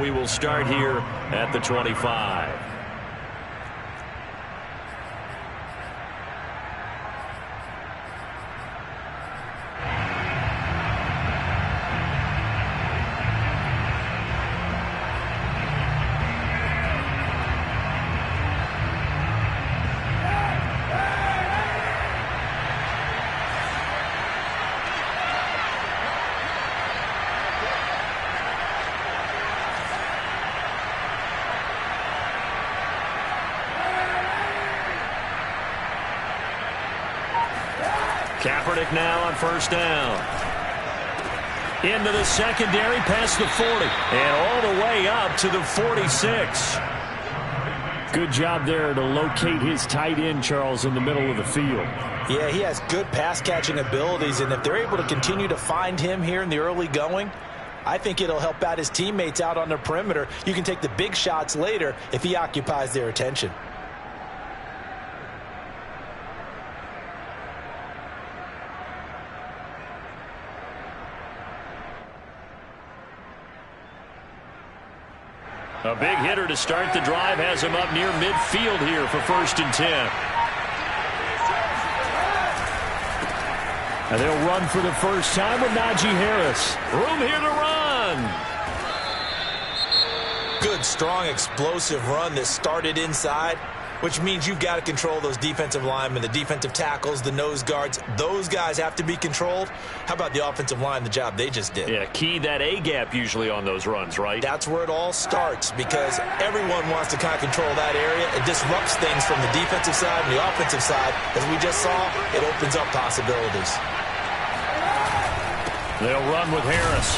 We will start here at the 25. Kaepernick now on first down. Into the secondary, past the 40, and all the way up to the 46. Good job there to locate his tight end, Charles, in the middle of the field. Yeah, he has good pass-catching abilities, and if they're able to continue to find him here in the early going, I think it'll help out his teammates out on the perimeter. You can take the big shots later if he occupies their attention. A big hitter to start the drive has him up near midfield here for 1st and 10. And they'll run for the first time with Najee Harris. Room here to run. Good, strong, explosive run that started inside, which means you've got to control those defensive linemen, the defensive tackles, the nose guards. Those guys have to be controlled. How about the offensive line, the job they just did? Yeah, key that A-gap usually on those runs, right? That's where it all starts because everyone wants to kind of control that area. It disrupts things from the defensive side and the offensive side. As we just saw, it opens up possibilities. They'll run with Harris.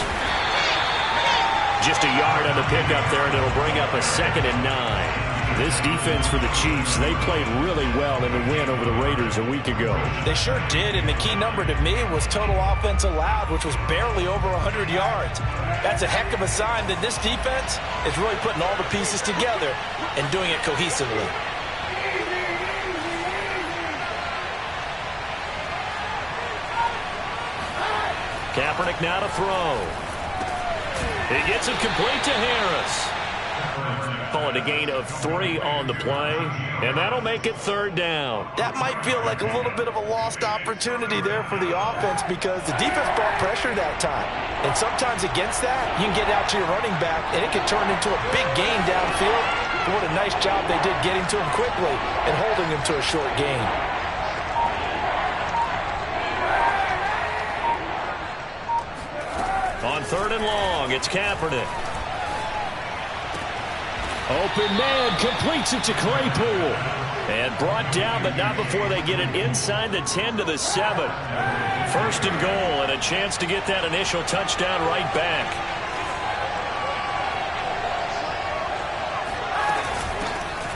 Just a yard on the pickup there, and it'll bring up a 2nd and 9. This defense for the Chiefs, they played really well in the win over the Raiders a week ago. They sure did, and the key number to me was total offense allowed, which was barely over 100 yards. That's a heck of a sign that this defense is really putting all the pieces together and doing it cohesively. Kaepernick now to throw. He gets it complete to Harris. Call it a gain of 3 on the play, and that'll make it 3rd down. That might feel like a little bit of a lost opportunity there for the offense because the defense brought pressure that time. And sometimes against that, you can get out to your running back, and it can turn into a big gain downfield. But what a nice job they did getting to him quickly and holding him to a short gain. On 3rd and long, it's Kaepernick. Open man completes it to Claypool. And brought down, but not before they get it inside the 10 to the 7. 1st and goal, and a chance to get that initial touchdown right back.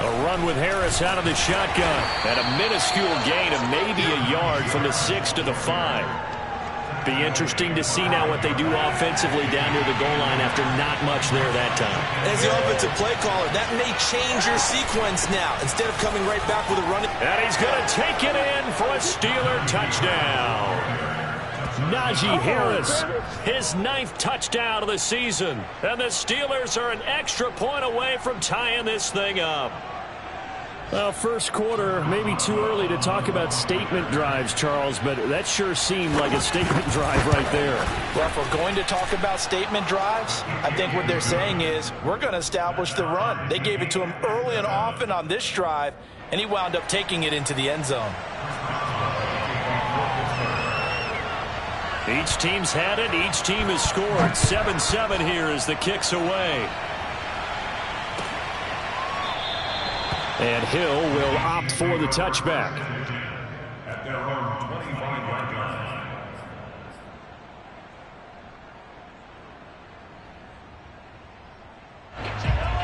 A run with Harris out of the shotgun. And a minuscule gain of maybe a yard from the 6 to the 5. Be interesting to see now what they do offensively down near the goal line after not much there that time. As the offensive play caller, that may change your sequence now. Instead of coming right back with a run. And he's going to take it in for a Steeler touchdown. Najee Harris. His 9th touchdown of the season. And the Steelers are an extra point away from tying this thing up. Well, first quarter, maybe too early to talk about statement drives, Charles, but that sure seemed like a statement drive right there. Well, if we're going to talk about statement drives, I think what they're saying is we're going to establish the run. They gave it to him early and often on this drive, and he wound up taking it into the end zone. Each team's had it. Each team has scored. 7-7 here as the kick's away. And Hill will opt for the touchback. At their own 25-yard line.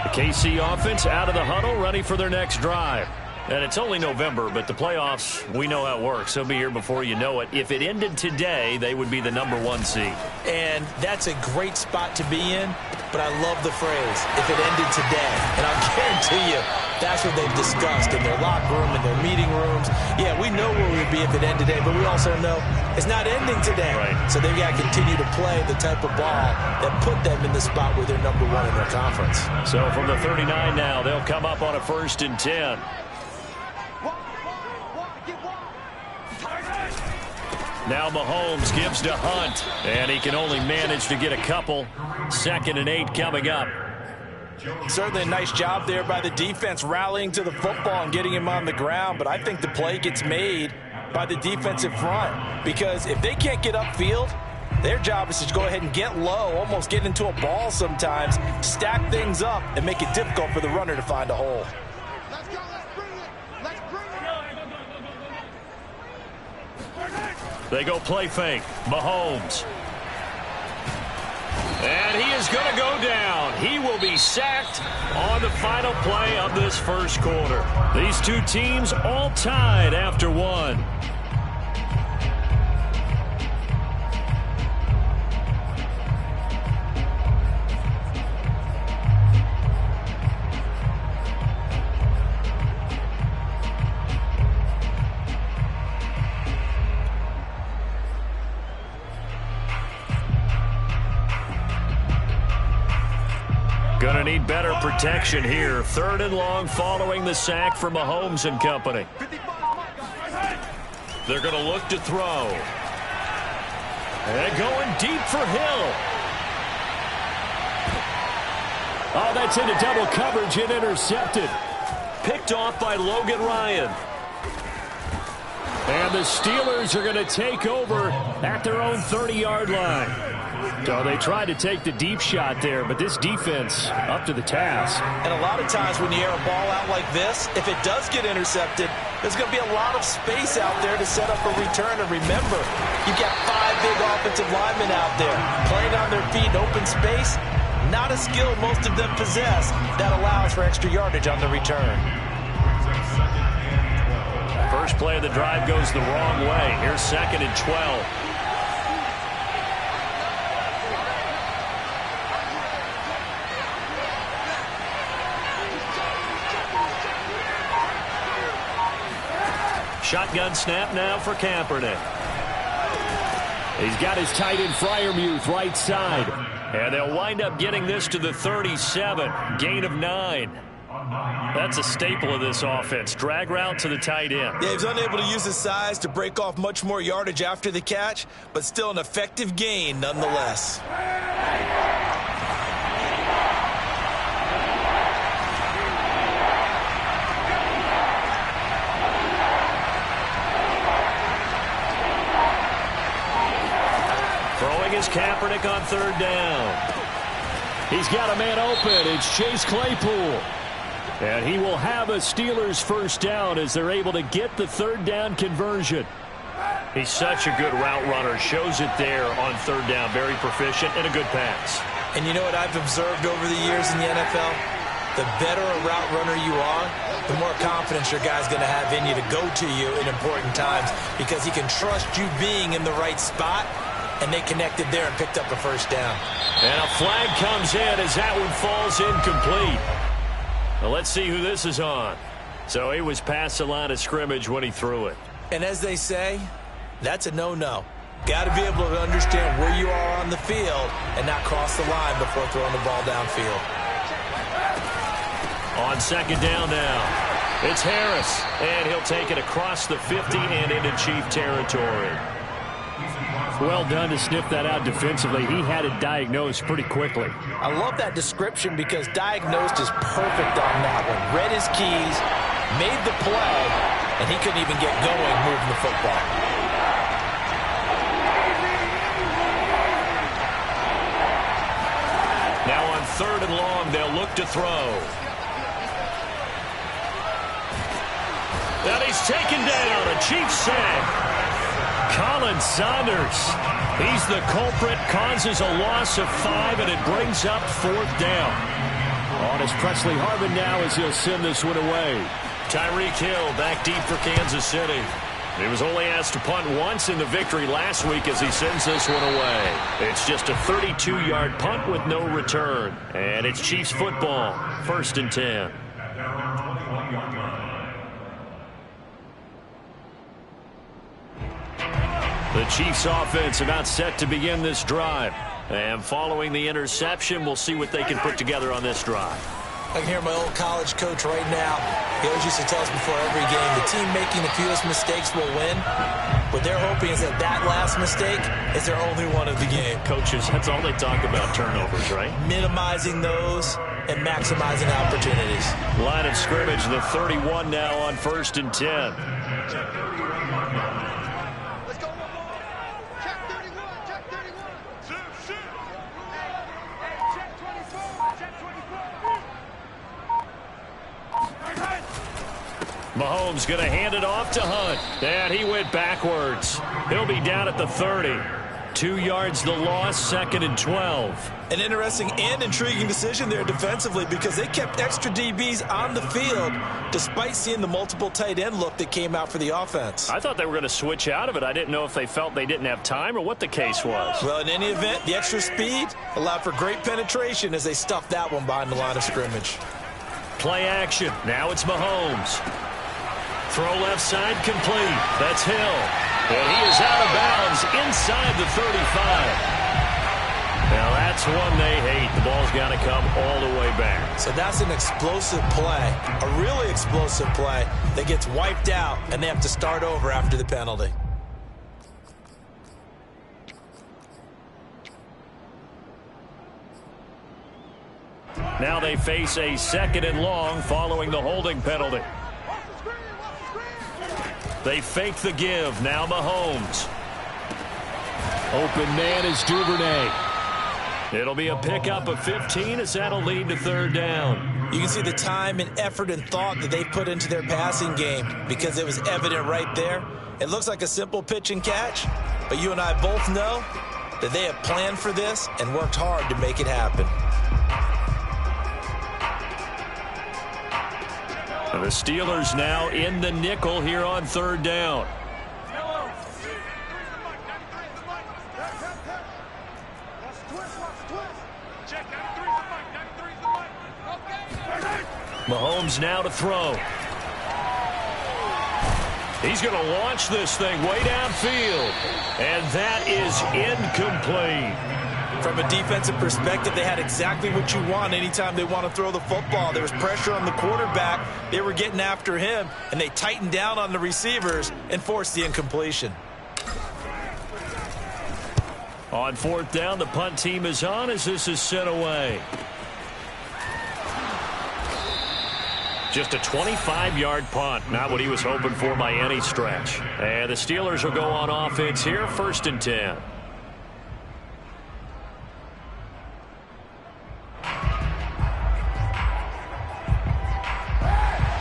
The KC offense out of the huddle, ready for their next drive. And it's only November, but the playoffs, we know how it works. They'll be here before you know it. If it ended today, they would be the #1 seed. And that's a great spot to be in, but I love the phrase, if it ended today. And I'll guarantee you, That's what they've discussed in their locker room, in their meeting rooms. Yeah, we know where we would be if it ended today, but we also know it's not ending today. Right. So they've got to continue to play the type of ball that put them in the spot where they're number one in their conference. So from the 39 now, they'll come up on a 1st and 10. Now Mahomes gives to Hunt, and he can only manage to get a couple. 2nd and 8 coming up. Certainly a nice job there by the defense rallying to the football and getting him on the ground, but I think the play gets made by the defensive front because if they can't get upfield, their job is to go ahead and get low, almost get into a ball sometimes, stack things up, and make it difficult for the runner to find a hole. Let's go, let's bring it. Let's bring it. They go play fake. Mahomes. And he is going to go down. He will be sacked on the final play of this 1st quarter. These two teams all tied after 1. Going to need better protection here. 3rd and long following the sack from Mahomes and company. They're going to look to throw. And going deep for Hill. Oh, that's into double coverage and intercepted. Picked off by Logan Ryan. And the Steelers are going to take over at their own 30-yard line. So they tried to take the deep shot there, but this defense up to the task. And a lot of times when you air a ball out like this, if it does get intercepted, there's going to be a lot of space out there to set up a return. And remember, you've got 5 big offensive linemen out there playing on their feet in open space. Not a skill most of them possess that allows for extra yardage on the return. First play of the drive goes the wrong way. Here's 2nd and 12. Shotgun snap now for Kaepernick. He's got his tight end Freiermuth right side. And they'll wind up getting this to the 37. Gain of 9. That's a staple of this offense. Drag route to the tight end. Yeah, he's unable to use his size to break off much more yardage after the catch, but still an effective gain nonetheless. Throwing is Kaepernick on 3rd down. He's got a man open. It's Chase Claypool. And he will have a Steelers 1st down as they're able to get the 3rd down conversion. He's such a good route runner. Shows it there on 3rd down. Very proficient and a good pass. And you know what I've observed over the years in the NFL? The better a route runner you are, the more confidence your guy's going to have in you to go to you in important times because he can trust you being in the right spot. And they connected there and picked up a 1st down. And a flag comes in as that one falls incomplete. Well, let's see who this is on. So he was past the line of scrimmage when he threw it. And as they say, that's a no-no. Got to be able to understand where you are on the field and not cross the line before throwing the ball downfield. On 2nd down now, it's Harris. And he'll take it across the 50 and into Chief territory. Well done to sniff that out defensively. He had it diagnosed pretty quickly. I love that description because diagnosed is perfect on that one. Read his keys, made the play, and he couldn't even get going moving the football. Now on 3rd and long, they'll look to throw. And he's taken down. A Chief sack. Colin Saunders, he's the culprit, causes a loss of 5, and it brings up 4th down. On is Presley Harvin now as he'll send this one away. Tyreek Hill back deep for Kansas City. He was only asked to punt once in the victory last week as he sends this one away. It's just a 32-yard punt with no return. And it's Chiefs football, 1st and 10. 20-yard line. The Chiefs offense about set to begin this drive. And following the interception, we'll see what they can put together on this drive. I can hear my old college coach right now. He always used to tell us before every game, the team making the fewest mistakes will win. What they're hoping is that that last mistake is their only one of the game. Coaches, that's all they talk about, turnovers, right? Minimizing those and maximizing opportunities. Line of scrimmage, the 31 now on 1st and 10. Let's go. Check 31. Check 31. Check 24. Check 24. Mahomes going to hand it off to Hunt. And he went backwards. He'll be down at the 30. 2 yards the loss, 2nd and 12. An interesting and intriguing decision there defensively because they kept extra DBs on the field despite seeing the multiple tight end look that came out for the offense. I thought they were going to switch out of it. I didn't know if they felt they didn't have time or what the case was. Well, in any event, the extra speed allowed for great penetration as they stuffed that one behind the line of scrimmage. Play action. Now it's Mahomes. Throw left side complete. That's Hill. And he is out of bounds inside the 35. Now that's one they hate. The ball's got to come all the way back. So that's an explosive play, a really explosive play that gets wiped out, and they have to start over after the penalty. Now they face a 2nd and long following the holding penalty. They fake the give. Now Mahomes. Open man is Duvernay. It'll be a pickup of 15 as that'll lead to 3rd down. You can see the time and effort and thought that they put into their passing game because it was evident right there. It looks like a simple pitch and catch, but you and I both know that they have planned for this and worked hard to make it happen. The Steelers now in the nickel here on 3rd down. Mahomes now to throw. He's going to launch this thing way downfield. And that is incomplete. From a defensive perspective, they had exactly what you want anytime they want to throw the football. There was pressure on the quarterback. They were getting after him, and they tightened down on the receivers and forced the incompletion. On 4th down, the punt team is on as this is sent away. Just a 25-yard punt, not what he was hoping for by any stretch. And the Steelers will go on offense here, 1st and 10.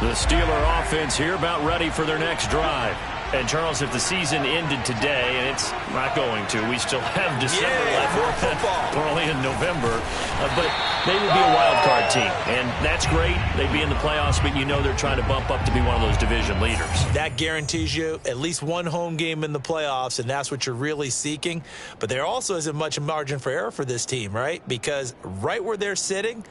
The Steeler offense here about ready for their next drive. And, Charles, if the season ended today, and it's not going to, we still have December left. More football. We're only in November. But they would be a wild card team, and that's great. They'd be in the playoffs, but you know they're trying to bump up to be one of those division leaders. That guarantees you at least one home game in the playoffs, and that's what you're really seeking. But there also isn't much margin for error for this team, right? Because right where they're sitting,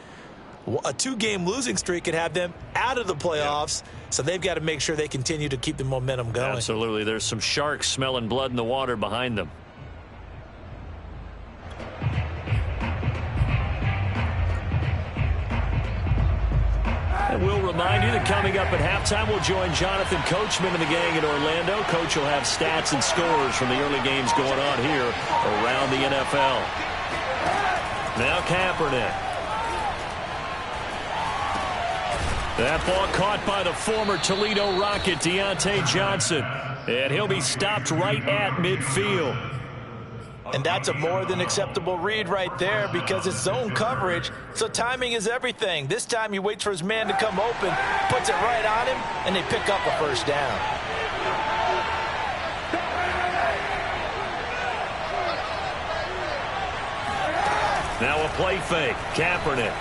a 2-game losing streak could have them out of the playoffs, so they've got to make sure they continue to keep the momentum going. Absolutely. There's some sharks smelling blood in the water behind them. And we'll remind you that coming up at halftime, we'll join Jonathan Coachman and the gang in Orlando. Coach will have stats and scores from the early games going on here around the NFL. Now Kaepernick. That ball caught by the former Toledo Rocket, Deontay Johnson. And he'll be stopped right at midfield. And that's a more than acceptable read right there because it's zone coverage, so timing is everything. This time he waits for his man to come open, puts it right on him, and they pick up a 1st down. Now a play fake. Kaepernick.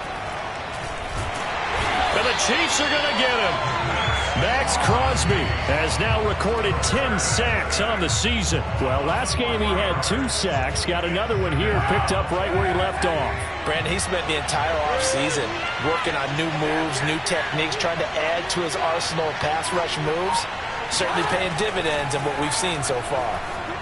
And the Chiefs are going to get him. Max Crosby has now recorded 10 sacks on the season. Well, last game he had 2 sacks. Got another one here, picked up right where he left off. Brandon, he spent the entire offseason working on new moves, new techniques, trying to add to his arsenal of pass rush moves. Certainly paying dividends in what we've seen so far.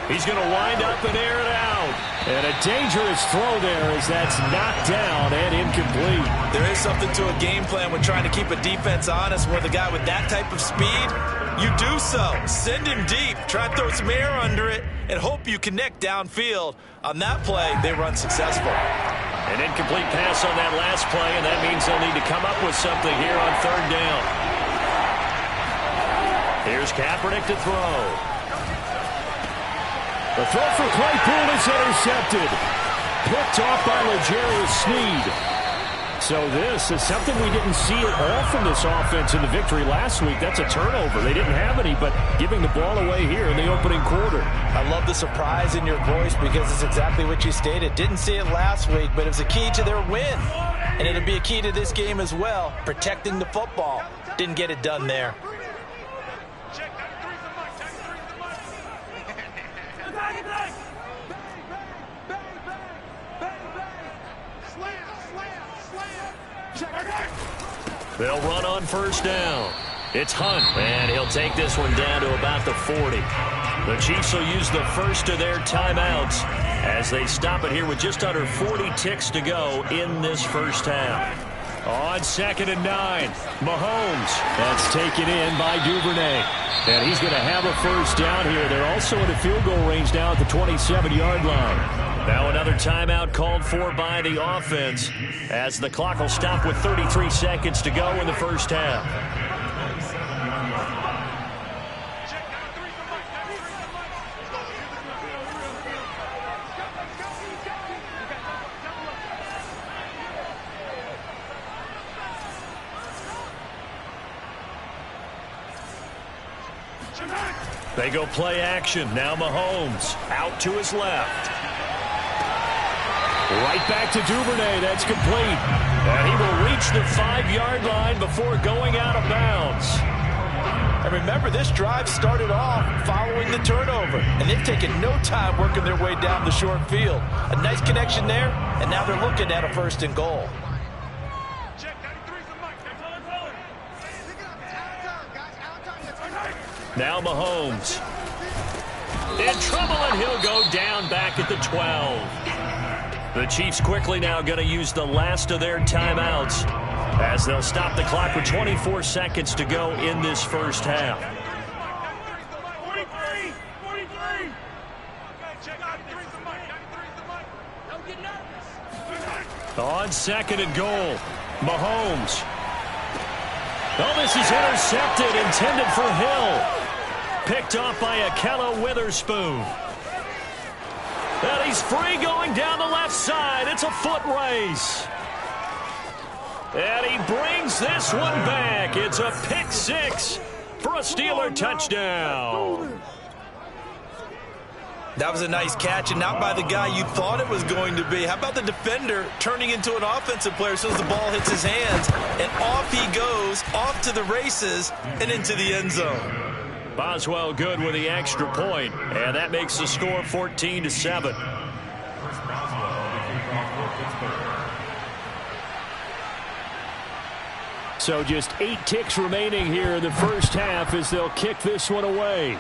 He's going to wind up and air it out. And a dangerous throw there as that's knocked down and incomplete. There is something to a game plan when trying to keep a defense honest. With a guy with that type of speed, you do so. Send him deep. Try and throw some air under it and hope you connect downfield. On that play, they run successful. An incomplete pass on that last play, and that means they'll need to come up with something here on 3rd down. Here's Kaepernick to throw. The throw for Claypool is intercepted. Picked off by L'Jarius Sneed. So this is something we didn't see at all from this offense in the victory last week. That's a turnover. They didn't have any, but giving the ball away here in the opening quarter. I love the surprise in your voice because it's exactly what you stated. Didn't see it last week, but it was a key to their win. And it'll be a key to this game as well, protecting the football. Didn't get it done there. They'll run on 1st down. It's Hunt, and he'll take this one down to about the 40. The Chiefs will use the first of their timeouts as they stop it here with just under 40 ticks to go in this first half. On 2nd and 9, Mahomes. That's taken in by Duvernay. And he's going to have a first down here. They're also in a field goal range now at the 27-yard line. Now another timeout called for by the offense as the clock will stop with 33 seconds to go in the first half. They go play action. Now Mahomes out to his left. Right back to Duvernay. That's complete. And he will reach the 5-yard line before going out of bounds. And remember, this drive started off following the turnover. And they've taken no time working their way down the short field. A nice connection there, and now they're looking at a 1st and goal. Now Mahomes. In trouble, and he'll go down back at the 12. The Chiefs quickly now going to use the last of their timeouts as they'll stop the clock with 24 seconds to go in this first half. On 2nd and goal, Mahomes. Oh, this is intercepted, intended for Hill. Picked off by Akella Witherspoon. And he's free going down the left side. It's a foot race. And he brings this one back. It's a pick 6 for a Steeler touchdown. That was a nice catch, and not by the guy you thought it was going to be. How about the defender turning into an offensive player as soon as the ball hits his hands, and off he goes, off to the races, and into the end zone. Boswell good with the extra point, and that makes the score 14-7. So just 8 ticks remaining here in the first half as they'll kick this one away.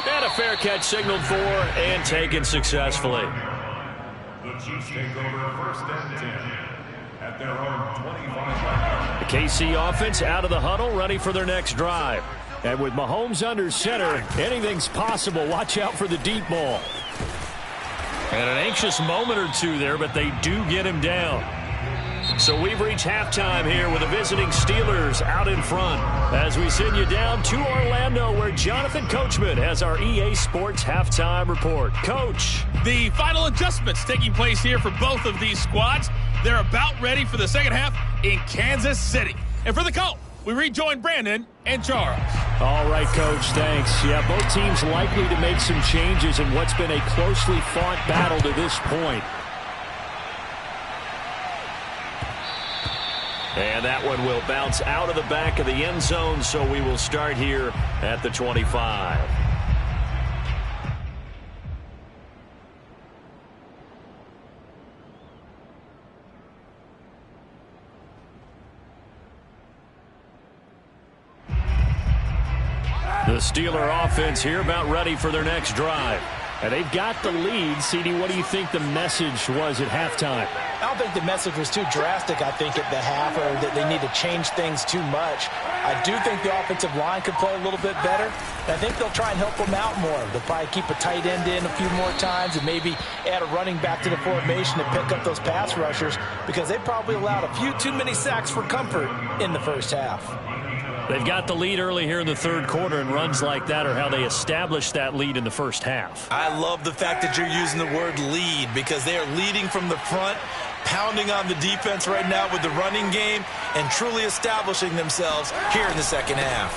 And a fair catch signaled for and taken successfully. The Chiefs take over 1st and 10 at their own 25. The KC offense out of the huddle, ready for their next drive. And with Mahomes under center, anything's possible. Watch out for the deep ball. And an anxious moment or two there, but they do get him down. So we've reached halftime here with the visiting Steelers out in front as we send you down to Orlando where Jonathan Coachman has our EA Sports halftime report. Coach. The final adjustments taking place here for both of these squads. They're about ready for the second half in Kansas City. And for the call, we rejoin Brandon and Charles. All right, Coach, thanks. Yeah, both teams likely to make some changes in what's been a closely fought battle to this point. And that one will bounce out of the back of the end zone, so we will start here at the 25. The Steeler offense here about ready for their next drive. And they've got the lead. CD, what do you think the message was at halftime? I don't think the message was too drastic, I think, at the half, or that they need to change things too much. I do think the offensive line could play a little bit better. And I think they'll try and help them out more. They'll probably keep a tight end in a few more times and maybe add a running back to the formation to pick up those pass rushers, because they probably allowed a few too many sacks for comfort in the first half. They've got the lead early here in the third quarter, and runs like that are how they establish that lead in the first half. I love the fact that you're using the word lead, because they are leading from the front, pounding on the defense right now with the running game, and truly establishing themselves here in the second half.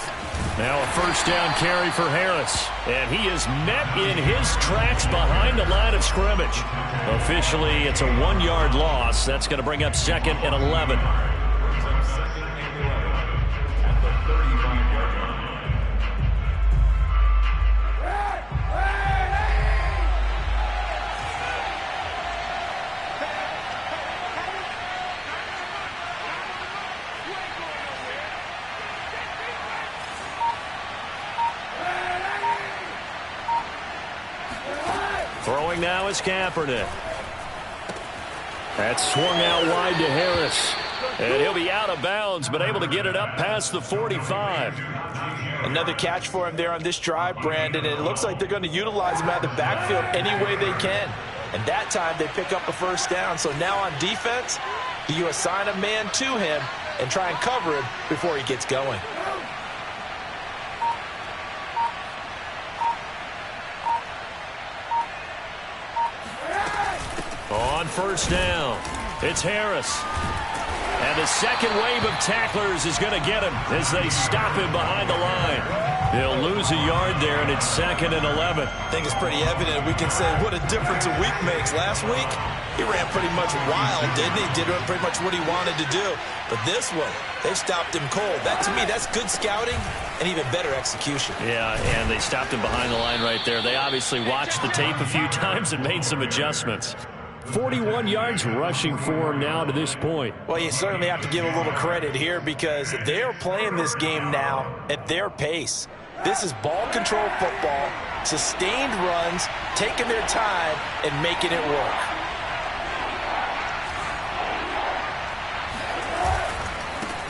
Now a first down carry for Harris, and he is met in his tracks behind the line of scrimmage. Officially, it's a 1-yard loss. That's going to bring up 2nd and 11. Throwing now is Kaepernick. That's swung out wide to Harris. And he'll be out of bounds, but able to get it up past the 45. Another catch for him there on this drive, Brandon. And it looks like they're going to utilize him out of the backfield any way they can. And that time they pick up a first down. So now on defense, do you assign a man to him and try and cover him before he gets going? On first down, it's Harris. And the second wave of tacklers is going to get him as they stop him behind the line. He'll lose a yard there, and it's 2nd and 11. I think it's pretty evident. We can say what a difference a week makes. Last week, he ran pretty much wild, didn't he? Did pretty much what he wanted to do. But this one, they stopped him cold. That, to me, that's good scouting and even better execution. Yeah, and they stopped him behind the line right there. They obviously watched the tape a few times and made some adjustments. 41 yards rushing for him now to this point. Well, you certainly have to give a little credit here, because they're playing this game now at their pace. This is ball control football, sustained runs, taking their time and making it work.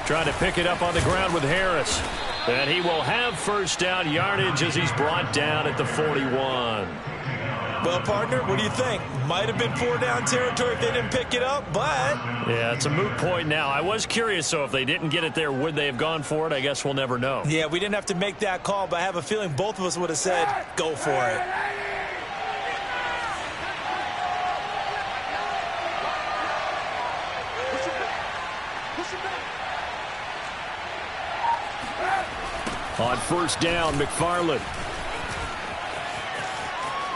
Trying to pick it up on the ground with Harris. And he will have first down yardage as he's brought down at the 41. Well, partner, what do you think? Might have been 4-down territory if they didn't pick it up, but... Yeah, it's a moot point now. I was curious, so if they didn't get it there, would they have gone for it? I guess we'll never know. Yeah, we didn't have to make that call, but I have a feeling both of us would have said, go for it. On first down, McFarland.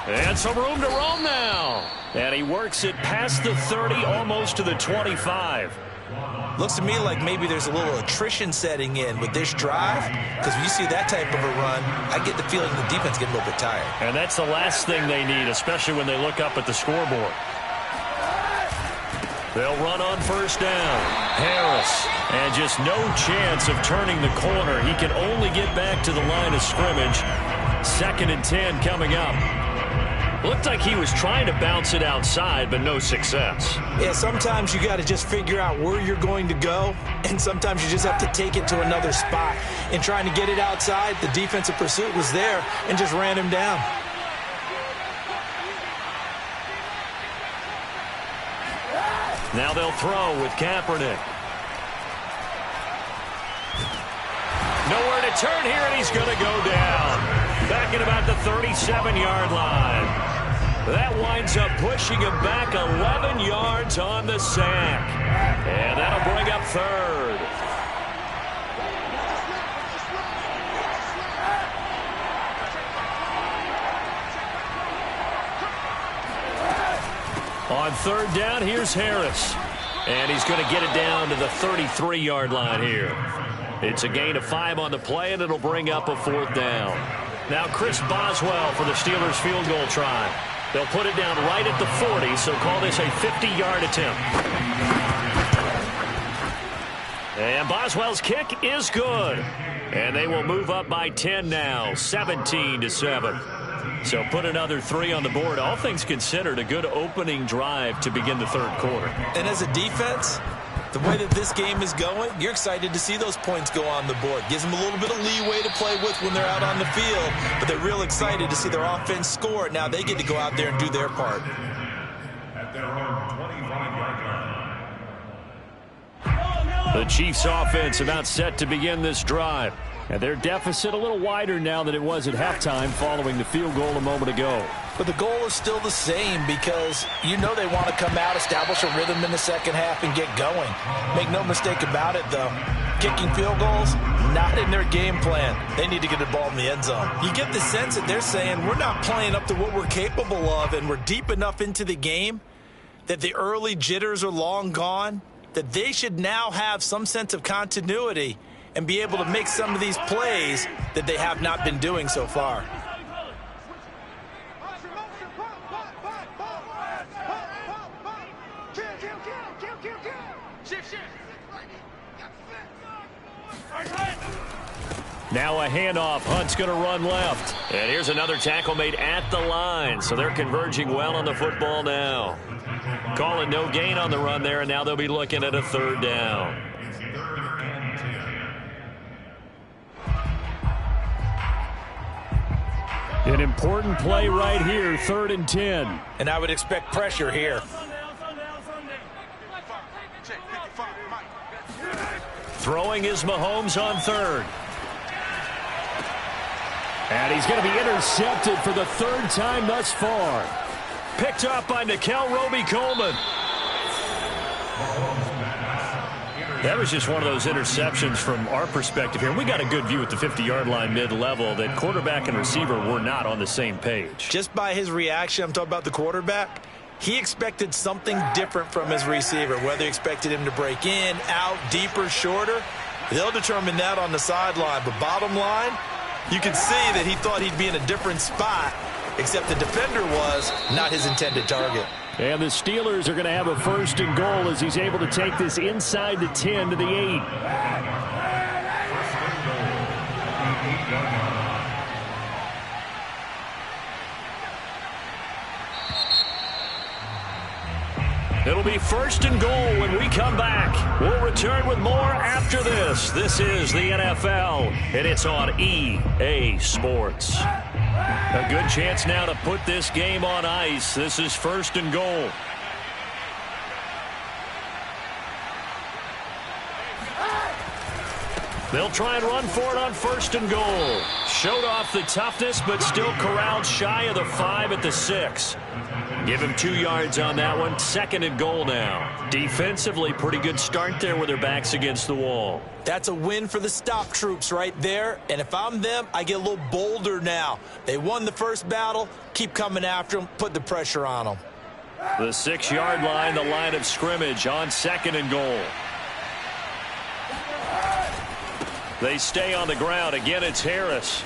And some room to roam now. And he works it past the 30, almost to the 25. Looks to me like maybe there's a little attrition setting in with this drive, because when you see that type of a run, I get the feeling the defense getting a little bit tired. And that's the last thing they need, especially when they look up at the scoreboard. They'll run on first down. Harris. And just no chance of turning the corner. He can only get back to the line of scrimmage. 2nd and 10 coming up. Looked like he was trying to bounce it outside, but no success. Yeah, sometimes you got to just figure out where you're going to go, and sometimes you just have to take it to another spot. In trying to get it outside, the defensive pursuit was there and just ran him down. Now they'll throw with Kaepernick. Nowhere to turn here, and he's going to go down. Back at about the 37-yard line. That winds up pushing him back 11 yards on the sack. And that'll bring up 3rd. On 3rd down, here's Harris. And he's going to get it down to the 33-yard line here. It's a gain of 5 on the play, and it'll bring up a 4th down. Now Chris Boswell for the Steelers field goal try. They'll put it down right at the 40, so call this a 50-yard attempt. And Boswell's kick is good. And they will move up by 10 now, 17-7. So put another 3 on the board. All things considered, a good opening drive to begin the 3rd quarter. And as a defense, the way that this game is going, you're excited to see those points go on the board. Gives them a little bit of leeway to play with when they're out on the field, but they're real excited to see their offense score. Now they get to go out there and do their part. At their own 25-yard line. The Chiefs offense about set to begin this drive. And their deficit a little wider now than it was at halftime following the field goal a moment ago. But the goal is still the same because you know they want to come out, establish a rhythm in the second half, and get going. Make no mistake about it, though. Kicking field goals, not in their game plan. They need to get the ball in the end zone. You get the sense that they're saying we're not playing up to what we're capable of, and we're deep enough into the game that the early jitters are long gone, that they should now have some sense of continuity and be able to make some of these plays that they have not been doing so far. Now a handoff. Hunt's going to run left. And here's another tackle made at the line. So they're converging well on the football now. Calling no gain on the run there, and now they'll be looking at a 3rd down. An important play right here, 3rd and 10. And I would expect pressure here. Throwing is Mahomes on 3rd. And he's going to be intercepted for the 3rd time thus far. Picked up by Nfgl Roby-Coleman. That was just one of those interceptions from our perspective here. We got a good view at the 50-yard line mid-level that quarterback and receiver were not on the same page. Just by his reaction, I'm talking about the quarterback, he expected something different from his receiver, whether he expected him to break in, out, deeper, shorter. They'll determine that on the sideline. But bottom line, you can see that he thought he'd be in a different spot, except the defender was not his intended target. And the Steelers are going to have a 1st and goal as he's able to take this inside the 10 to the 8. It'll be 1st and goal when we come back. We'll return with more after this. This is the NFL, and it's on EA Sports. A good chance now to put this game on ice. This is 1st and goal. They'll try and run for it on 1st and goal. Showed off the toughness, but still corralled shy of the 5 at the 6. Give him 2 yards on that one. 2nd and goal now. Defensively, pretty good start there with their backs against the wall. That's a win for the stop troops right there. And if I'm them, I get a little bolder now. They won the first battle. Keep coming after them. Put the pressure on them. The 6-yard line, the line of scrimmage on 2nd and goal. They stay on the ground. Again, it's Harris.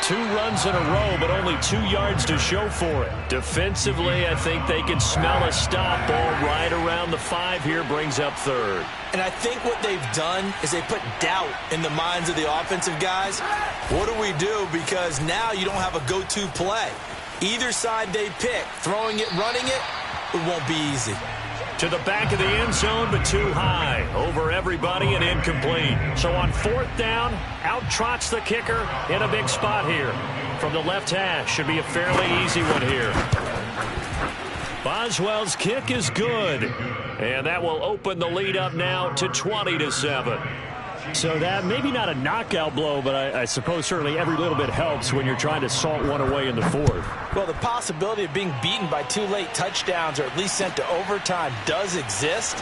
2 runs in a row, but only 2 yards to show for it. Defensively, I think they can smell a stop. Ball right around the 5 here, brings up 3rd. And I think what they've done is they put doubt in the minds of the offensive guys. What do we do? Because now you don't have a go-to play. Either side they pick, throwing it, running it, it won't be easy. To the back of the end zone, but too high. Over everybody and incomplete. So on 4th down, out trots the kicker in a big spot here. From the left hash, should be a fairly easy one here. Boswell's kick is good. And that will open the lead up now to 20-7. So that maybe not a knockout blow, but I suppose certainly every little bit helps when you're trying to salt one away in the 4th. Well, the possibility of being beaten by 2 late touchdowns or at least sent to overtime does exist.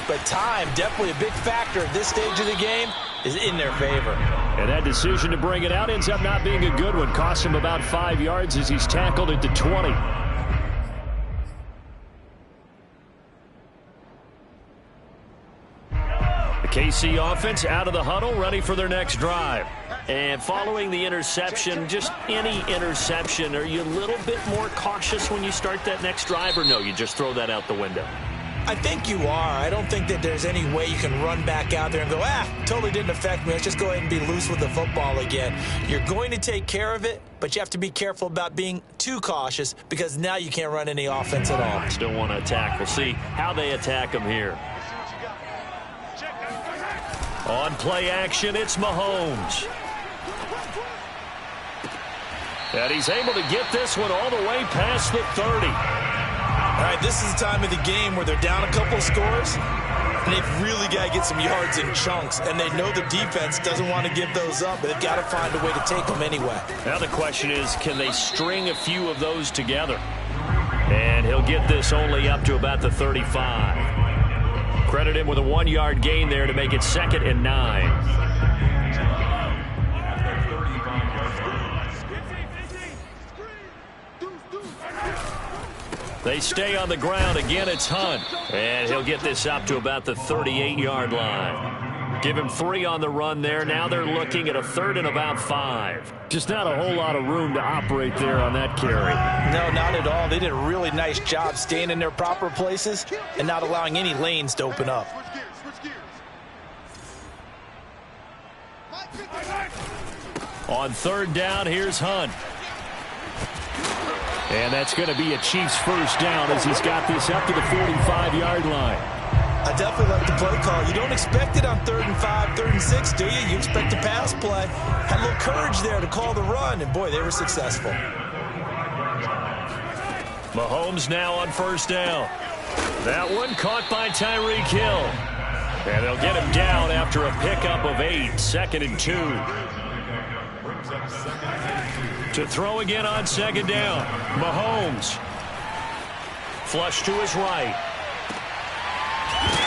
But time, definitely a big factor at this stage of the game, is in their favor. And that decision to bring it out ends up not being a good one. Costs him about 5 yards as he's tackled at the 20. KC offense out of the huddle, ready for their next drive. And following the interception, just any interception, are you a little bit more cautious when you start that next drive, or no, you just throw that out the window? I think you are. I don't think that there's any way you can run back out there and go, totally didn't affect me. Let's just go ahead and be loose with the football again. You're going to take care of it, but you have to be careful about being too cautious because now you can't run any offense at all. Still want to attack. We'll see how they attack them here. On play action, it's Mahomes. And he's able to get this one all the way past the 30. All right, this is the time of the game where they're down a couple of scores, and they've really got to get some yards in chunks, and they know the defense doesn't want to give those up, but they've got to find a way to take them anyway. Now the question is, can they string a few of those together? And he'll get this only up to about the 35. Credit him with a 1-yard gain there to make it 2nd and 9. They stay on the ground. Again, it's Hunt. And he'll get this up to about the 38-yard line. Give him 3 on the run there. Now they're looking at a 3rd and about 5. Just not a whole lot of room to operate there on that carry. No, not at all. They did a really nice job staying in their proper places and not allowing any lanes to open up. On 3rd down, here's Hunt. And that's going to be a Chiefs first down as he's got this up to the 45-yard line. I definitely like the play call. You don't expect it on 3rd and 5, 3rd and 6, do you? You expect a pass play. Had a little courage there to call the run, and boy, they were successful. Mahomes now on 1st down. That one caught by Tyreek Hill. And they'll get him down after a pickup of 8, 2nd and 2. To throw again on 2nd down. Mahomes. Flush to his right.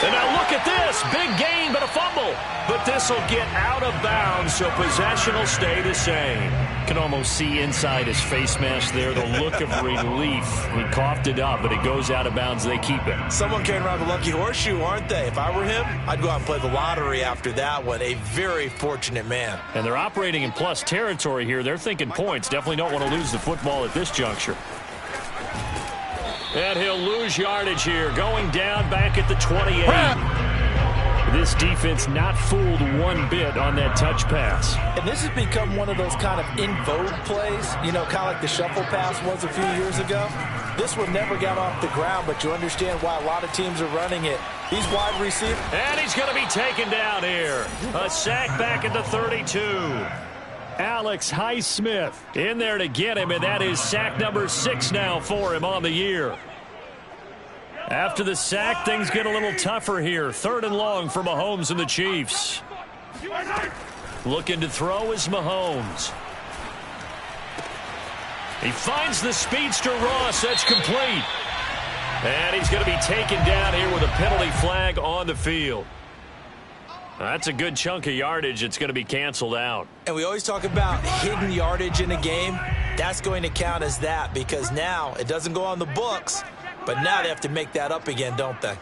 And now look at this. Big gain, but a fumble. But this will get out of bounds, so possession will stay the same. Can almost see inside his face mask there the look of relief. He coughed it up, but it goes out of bounds. They keep it. Someone carrying around the lucky horseshoe, aren't they? If I were him, I'd go out and play the lottery after that one. A very fortunate man. And they're operating in plus territory here. They're thinking points. Definitely don't want to lose the football at this juncture. And he'll lose yardage here, going down back at the 28. This defense not fooled one bit on that touch pass. And this has become one of those kind of in vogue plays, you know, kind of like the shuffle pass was a few years ago. This one never got off the ground, but you understand why a lot of teams are running it. These wide receivers. And he's going to be taken down here. A sack back at the 32. Alex Highsmith in there to get him, and that is sack number 6 now for him on the year. After the sack, things get a little tougher here. 3rd and long for Mahomes and the Chiefs. Looking to throw is Mahomes. He finds the speedster Ross. That's complete. And he's going to be taken down here with a penalty flag on the field. That's a good chunk of yardage. It's going to be canceled out. And we always talk about hidden yardage in a game. That's going to count as that because now it doesn't go on the books, but now they have to make that up again, don't they?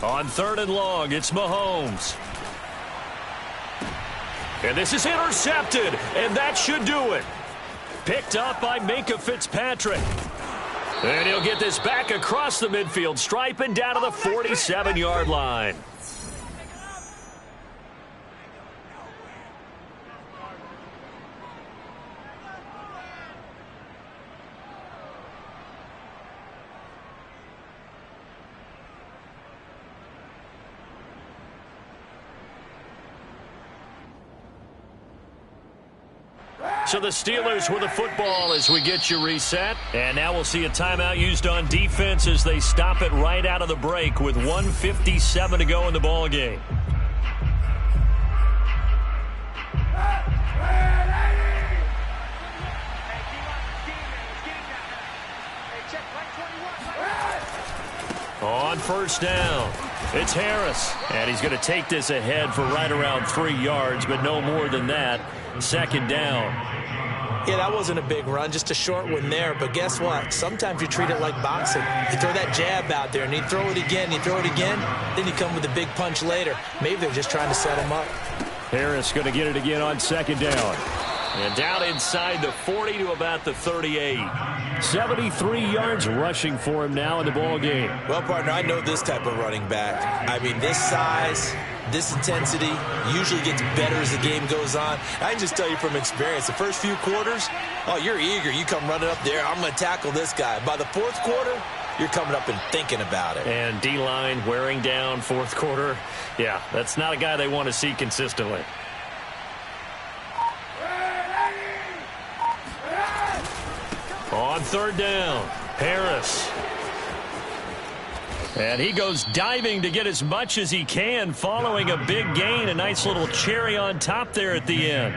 On 3rd and long, it's Mahomes. And this is intercepted, and that should do it. Picked up by Minkah Fitzpatrick. And he'll get this back across the midfield stripe and down to the 47-yard line. So the Steelers with the football as we get you reset. And now we'll see a timeout used on defense as they stop it right out of the break with 1:57 to go in the ball game. On 1st down, it's Harris. And he's going to take this ahead for right around 3 yards, but no more than that. 2nd down. Yeah, that wasn't a big run, just a short one there. But guess what? Sometimes you treat it like boxing. You throw that jab out there, and you throw it again, you throw it again, then you come with a big punch later. Maybe they're just trying to set him up. Harris going to get it again on second down. And down inside the 40 to about the 38. 73 yards rushing for him now in the ball game. Well, partner, I know this type of running back. I mean, this size, this intensity usually gets better as the game goes on. I can just tell you from experience, the first few quarters, oh, you're eager. You come running up there, I'm going to tackle this guy. By the fourth quarter, you're coming up and thinking about it. And D-line wearing down fourth quarter. Yeah, that's not a guy they want to see consistently. On third down, Harris. And he goes diving to get as much as he can following a big gain. A nice little cherry on top there at the end.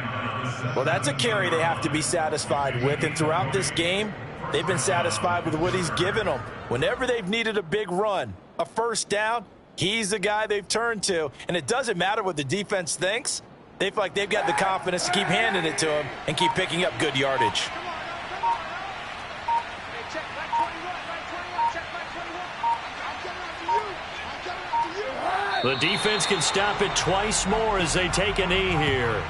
Well, that's a carry they have to be satisfied with. And throughout this game, they've been satisfied with what he's given them. Whenever they've needed a big run, a first down, he's the guy they've turned to. And it doesn't matter what the defense thinks. They feel like they've got the confidence to keep handing it to him and keep picking up good yardage. The defense can stop it twice more as they take a knee here.